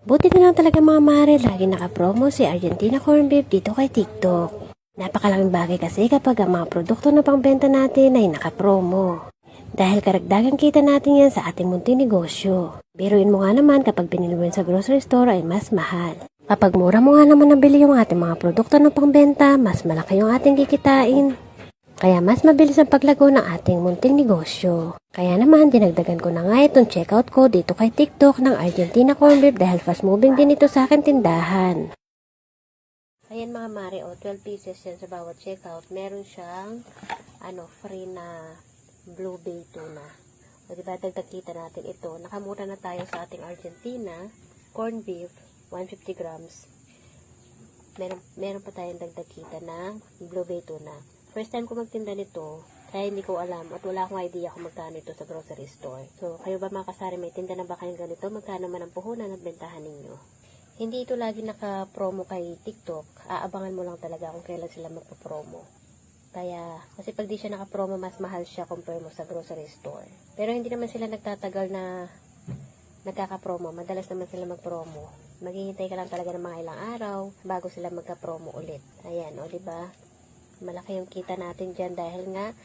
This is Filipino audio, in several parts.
Buti na lang talaga mga mare, lagi nakapromo si Argentina Corn Beef dito kay TikTok. Napakalaking bagay kasi kapag ang mga produkto na pangbenta natin ay nakapromo. Dahil karagdagang kita natin yan sa ating munting negosyo. Biruin mo nga naman kapag binili mo yan sa grocery store ay mas mahal. Kapag mura mo nga naman nabili yung ating mga produkto na pangbenta, mas malaki yung ating kikitain. Kaya mas mabilis ang paglago ng ating munting negosyo. Kaya naman dinagdagan ko na nga itong checkout code dito kay TikTok ng Argentina Corn Beef dahil fast moving din ito sa akin tindahan. Ayan mga mare, 12 pieces yan sa bawat checkout. Meron siyang free na blue bay tuna. O diba, dagdag kita natin ito. Nakamura na tayo sa ating Argentina corn beef, 150 grams. Meron pa tayong dagdag kita na blue bay tuna. First time ko magtinda nito, kaya hindi ko alam at wala akong idea kung magkano ito sa grocery store. So, kayo ba mga kasari, may tinda na ba kayong ganito? Magkano man ang puhunan at bentahan ninyo? Hindi ito lagi naka-promo kay TikTok. Aabangan mo lang talaga kung kailan sila magpo-promo. Kaya, kasi pag di siya naka-promo, mas mahal siya compare mo sa grocery store. Pero hindi naman sila nagtatagal na nagkaka-promo. Madalas naman sila mag-promo. Maghihintay ka lang talaga ng mga ilang araw bago sila magka-promo ulit. Ayan, o diba? Malaki yung kita natin dyan dahil nga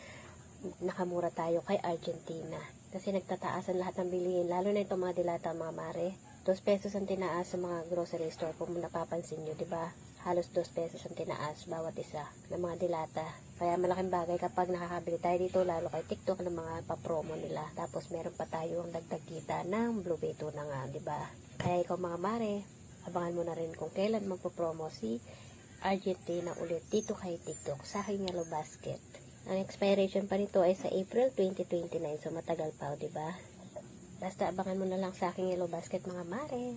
nakamura tayo kay Argentina. Kasi nagtataas ang lahat ng bilihin, lalo na itong mga dilata mga mare. 2 pesos ang tinaas sa mga grocery store kung napapansin nyo, diba? Halos 2 pesos ang tinaas bawat isa ng mga dilata. Kaya malaking bagay kapag nakakabili tayo dito, lalo kay TikTok ng mga papromo nila. Tapos meron pa tayo ang dagdag kita ng blue bay tuna nga, diba? Kaya ikaw mga mare, abangan mo na rin kung kailan magpo-promo si Argentina ulit dito kay TikTok sa aking yellow basket. Ang expiration pa nito ay sa April 2029, so matagal pa, diba? Basta abangan mo na lang sa aking yellow basket mga mare.